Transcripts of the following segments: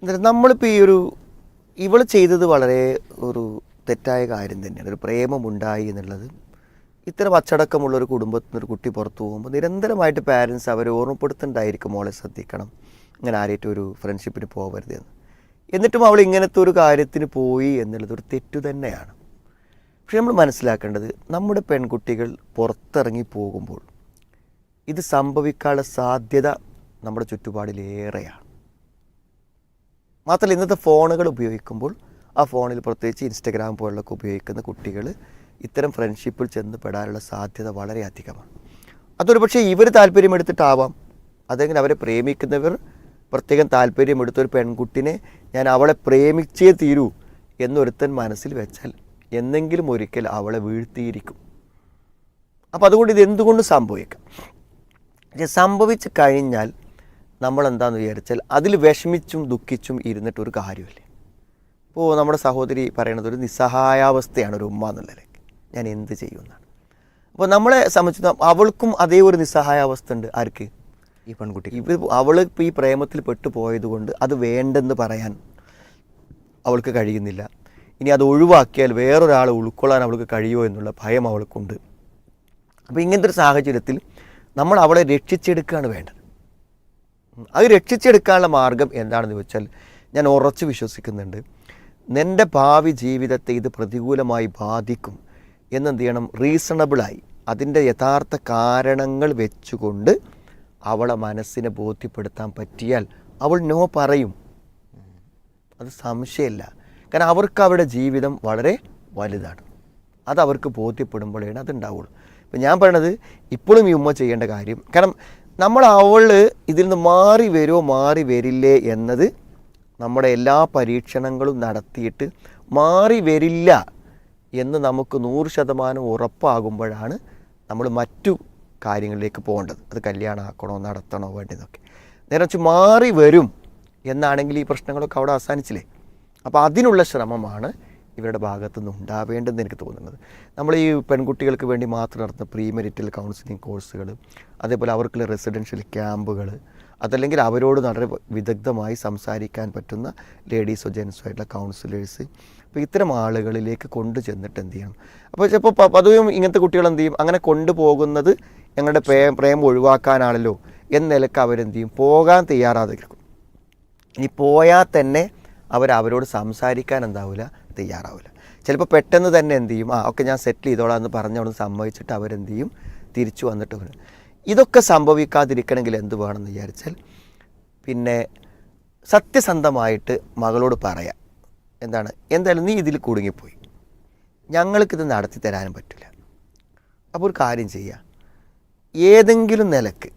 എന്നിട്ട് നമ്മളിപ്പോൾ ഇവൾ ചെയ്തത് വളരെ ഒരു തെറ്റായ കാര്യം തന്നെയാണ്. ഒരു പ്രേമമുണ്ടായി എന്നുള്ളത്. ഇത്തരം അച്ചടക്കമുള്ള ഒരു കുടുംബത്തിൽ നിന്ന് ഒരു കുട്ടി പുറത്തു പോകുമ്പോൾ നിരന്തരമായിട്ട് പാരൻസ് അവരെ ഓർമ്മപ്പെടുത്തുന്നുണ്ടായിരിക്കും, മോളെ ശ്രദ്ധിക്കണം, ഇങ്ങനെ ആരെയും ഒരു ഫ്രണ്ട്ഷിപ്പിന് പോകരുത് എന്ന്. എന്നിട്ടും അവൾ ഇങ്ങനത്തെ ഒരു കാര്യത്തിന് പോയി എന്നുള്ളത് ഒരു തെറ്റു തന്നെയാണ്. പക്ഷെ നമ്മൾ മനസ്സിലാക്കേണ്ടത്, നമ്മുടെ പെൺകുട്ടികൾ പുറത്തിറങ്ങി പോകുമ്പോൾ ഇത് സംഭവിക്കാനുള്ള സാധ്യത നമ്മുടെ ചുറ്റുപാടിലേറെയാണ്. മാത്രമല്ല, ഇന്നത്തെ ഫോണുകൾ ഉപയോഗിക്കുമ്പോൾ ആ ഫോണിൽ പ്രത്യേകിച്ച് ഇൻസ്റ്റഗ്രാം പോലുള്ളൊക്കെ ഉപയോഗിക്കുന്ന കുട്ടികൾ ഇത്തരം ഫ്രണ്ട്ഷിപ്പിൽ ചെന്ന് പെടാനുള്ള സാധ്യത വളരെ അധികമാണ്. അതൊരു പക്ഷേ ഇവർ താല്പര്യമെടുത്തിട്ടാവാം, അതെങ്കിലും അവരെ പ്രേമിക്കുന്നവർ പ്രത്യേകം താല്പര്യമെടുത്തൊരു പെൺകുട്ടിനെ ഞാൻ അവളെ പ്രേമിച്ചേ തീരൂ എന്നൊരുത്തൻ മനസ്സിൽ വെച്ചാൽ എന്നെങ്കിലും ഒരിക്കൽ അവളെ വീഴ്ത്തിയിരിക്കും. അപ്പോൾ അതുകൊണ്ട് ഇതെന്തുകൊണ്ട് സംഭവിക്കാം? പക്ഷേ സംഭവിച്ച് കഴിഞ്ഞാൽ നമ്മളെന്താണെന്ന് വിചാരിച്ചാൽ അതിൽ വിഷമിച്ചും ദുഃഖിച്ചും ഇരുന്നിട്ടൊരു കാര്യമില്ല. ഇപ്പോൾ നമ്മുടെ സഹോദരി പറയണത് ഒരു നിസ്സഹായാവസ്ഥയാണ് ഒരു ഉമ്മ എന്നുള്ളത്. ഞാൻ എന്ത് ചെയ്യുമെന്നാണ്. അപ്പോൾ നമ്മളെ സംബന്ധിച്ചിടത്തോളം അവൾക്കും അതേ ഒരു നിസ്സഹായാവസ്ഥ ഉണ്ട്. ആർക്ക്? ഈ പെൺകുട്ടി. അവൾ ഇപ്പോൾ ഈ പ്രേമത്തിൽ പെട്ടുപോയതുകൊണ്ട് അത് വേണ്ടെന്ന് പറയാൻ അവൾക്ക് കഴിയുന്നില്ല. ഇനി അത് ഒഴിവാക്കിയാൽ വേറൊരാൾ ഉൾക്കൊള്ളാൻ അവൾക്ക് കഴിയുമോ എന്നുള്ള ഭയം അവൾക്കുണ്ട്. അപ്പോൾ ഇങ്ങനത്തെ ഒരു സാഹചര്യത്തിൽ നമ്മൾ അവളെ രക്ഷിച്ചെടുക്കുകയാണ് വേണ്ടത്. അത് രക്ഷിച്ചെടുക്കാനുള്ള മാർഗം എന്താണെന്ന് വെച്ചാൽ, ഞാൻ ഉറച്ചു വിശ്വസിക്കുന്നുണ്ട്, നിൻ്റെ ഭാവി ജീവിതത്തെ ഇത് പ്രതികൂലമായി ബാധിക്കും എന്നെന്ത് ചെയ്യണം, റീസണബിളായി അതിൻ്റെ യഥാർത്ഥ കാരണങ്ങൾ വെച്ചുകൊണ്ട് അവളെ മനസ്സിനെ ബോധ്യപ്പെടുത്താൻ പറ്റിയാൽ അവൾ നോ പറയും. അത് സംശയമില്ല. കാരണം അവർക്ക് അവരുടെ ജീവിതം വളരെ വലുതാണ്. അത് അവർക്ക് ബോധ്യപ്പെടുമ്പോഴേ അതുണ്ടാവുള്ളൂ. ഇപ്പം ഞാൻ പറയണത് ഇപ്പോഴും ഈ ഉമ്മ ചെയ്യേണ്ട കാര്യം, കാരണം അവൾ ഇതിൽ നിന്ന് മാറി വരുമോ മാറി വരില്ലേ എന്നത് നമ്മുടെ എല്ലാ പരീക്ഷണങ്ങളും നടത്തിയിട്ട് മാറി വരില്ല എന്ന് നമുക്ക് 100% ഉറപ്പാകുമ്പോഴാണ് നമ്മൾ മറ്റു കാര്യങ്ങളിലേക്ക് പോകേണ്ടത്. അത് കല്യാണമാക്കണോ നടത്തണോ വേണ്ടതൊക്കെ. നേരെ വെച്ച് മാറി വരും എന്നാണെങ്കിൽ ഈ പ്രശ്നങ്ങളൊക്കെ അവിടെ അവസാനിച്ചില്ലേ. അപ്പോൾ അതിനുള്ള ശ്രമമാണ് ഇവരുടെ ഭാഗത്തുനിന്ന് ഉണ്ടാവേണ്ടതെന്ന് എനിക്ക് തോന്നുന്നത്. നമ്മൾ ഈ പെൺകുട്ടികൾക്ക് വേണ്ടി മാത്രം നടത്തുന്ന പ്രീ മെരിറ്റൽ കൗൺസിലിംഗ് കോഴ്സുകൾ, അതേപോലെ അവർക്കുള്ള റെസിഡൻഷ്യൽ ക്യാമ്പുകൾ, അതല്ലെങ്കിൽ അവരോട് വളരെ വിദഗ്ധമായി സംസാരിക്കാൻ പറ്റുന്ന ലേഡീസോ ജെൻസോ ആയിട്ടുള്ള കൗൺസിലേഴ്സ്, അപ്പോൾ ഇത്തരം ആളുകളിലേക്ക് കൊണ്ടു ചെന്നിട്ട് എന്ത് ചെയ്യണം. അപ്പോൾ ചിലപ്പോൾ പതിവും ഇങ്ങനത്തെ കുട്ടികൾ എന്ത് ചെയ്യും, അങ്ങനെ കൊണ്ടുപോകുന്നത് ഞങ്ങളുടെ പ്രേമം ഒഴിവാക്കാനാണല്ലോ എന്ന നിലക്ക് അവരെന്ത് ചെയ്യും, പോകാൻ തയ്യാറായിരിക്കും. ഇനി പോയാൽ തന്നെ അവരോട് സംസാരിക്കാൻ എന്താവില്ല, തയ്യാറാവില്ല. ചിലപ്പോൾ പെട്ടെന്ന് തന്നെ എന്ത് ചെയ്യും, ഒക്കെ ഞാൻ സെറ്റിൽ ചെയ്തോളാം എന്ന് പറഞ്ഞവിടെ സമ്മതിച്ചിട്ട് അവരെന്ത് ചെയ്യും, തിരിച്ചു വന്നിട്ട് വരും. ഇതൊക്കെ സംഭവിക്കാതിരിക്കണമെങ്കിൽ എന്ത് വേണമെന്ന് വിചാരിച്ചാൽ, പിന്നെ സത്യസന്ധമായിട്ട് മകളോട് പറയാം, എന്തായാലും നീ ഇതിൽ കുടുങ്ങിപ്പോയി, ഞങ്ങൾക്കിത് നടത്തി തരാനും പറ്റില്ല. അപ്പോൾ ഒരു കാര്യം ചെയ്യുക, ഏതെങ്കിലും നിലക്ക്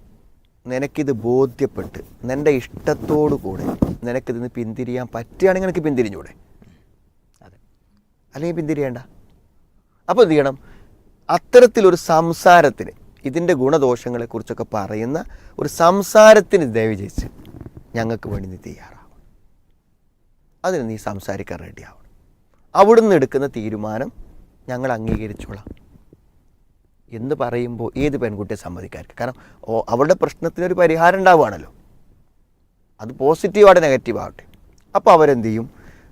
നിനക്കിത് ബോധ്യപ്പെട്ട് നിൻ്റെ ഇഷ്ടത്തോടു കൂടെ നിനക്കിതിന് പിന്തിരിയാൻ പറ്റുകയാണെങ്കിൽ നിനക്ക് പിന്തിരിഞ്ഞൂടെ? അതെ, അല്ലെങ്കിൽ പിന്തിരിയേണ്ട. അപ്പോൾ എന്ത് ചെയ്യണം, അത്തരത്തിലൊരു സംസാരത്തിന്, ഇതിൻ്റെ ഗുണദോഷങ്ങളെക്കുറിച്ചൊക്കെ പറയുന്ന ഒരു സംസാരത്തിന് ദയവ് ചെയ്ച്ച് ഞങ്ങൾക്ക് വേണ്ടി നീ തയ്യാറാവണം. അതിന് നീ സംസാരിക്കാൻ റെഡിയാവണം. അവിടുന്ന് എടുക്കുന്ന തീരുമാനം ഞങ്ങൾ അംഗീകരിച്ചോളാം എന്ന് പറയുമ്പോൾ ഏത് പെൺകുട്ടിയെ സമ്മതിക്കാർക്ക്? കാരണം അവളുടെ പ്രശ്നത്തിനൊരു പരിഹാരം ഉണ്ടാവുകയാണല്ലോ. അത് പോസിറ്റീവായിട്ട് നെഗറ്റീവാവട്ടെ. അപ്പോൾ അവരെന്ത് ചെയ്യും,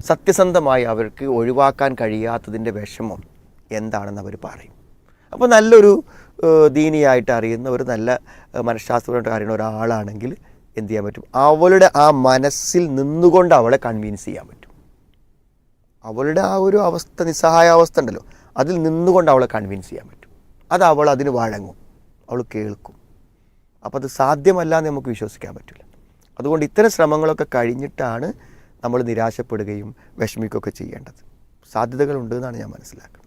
സത്യസന്ധമായി അവർക്ക് ഒഴിവാക്കാൻ കഴിയാത്തതിൻ്റെ വിഷമം എന്താണെന്ന് അവർ പറയും. അപ്പോൾ നല്ലൊരു ദീനിയായിട്ട് അറിയുന്ന ഒരു നല്ല മനഃശാസ്ത്രമായിട്ട് അറിയുന്ന ഒരാളാണെങ്കിൽ എന്ത് ചെയ്യാൻ പറ്റും, അവളുടെ ആ മനസ്സിൽ നിന്നുകൊണ്ട് അവളെ കൺവിൻസ് ചെയ്യാൻ പറ്റും. അവളുടെ ആ ഒരു അവസ്ഥ, നിസ്സഹായാവസ്ഥ ഉണ്ടല്ലോ, അതിൽ നിന്നുകൊണ്ട് അവളെ കൺവിൻസ് ചെയ്യാൻ പറ്റും. അത് അവൾ അതിന് വഴങ്ങും, അവൾ കേൾക്കും. അപ്പോൾ അത് സാധ്യമല്ല എന്ന് നമുക്ക് വിശ്വസിക്കാൻ പറ്റില്ല. അതുകൊണ്ട് ഇത്തരം ശ്രമങ്ങളൊക്കെ കഴിഞ്ഞിട്ടാണ് നമ്മൾ നിരാശപ്പെടുകയും വിഷമിക്കുകയൊക്കെ ചെയ്യേണ്ടത്. സാധ്യതകളുണ്ട് എന്നാണ് ഞാൻ മനസ്സിലാക്കുന്നത്.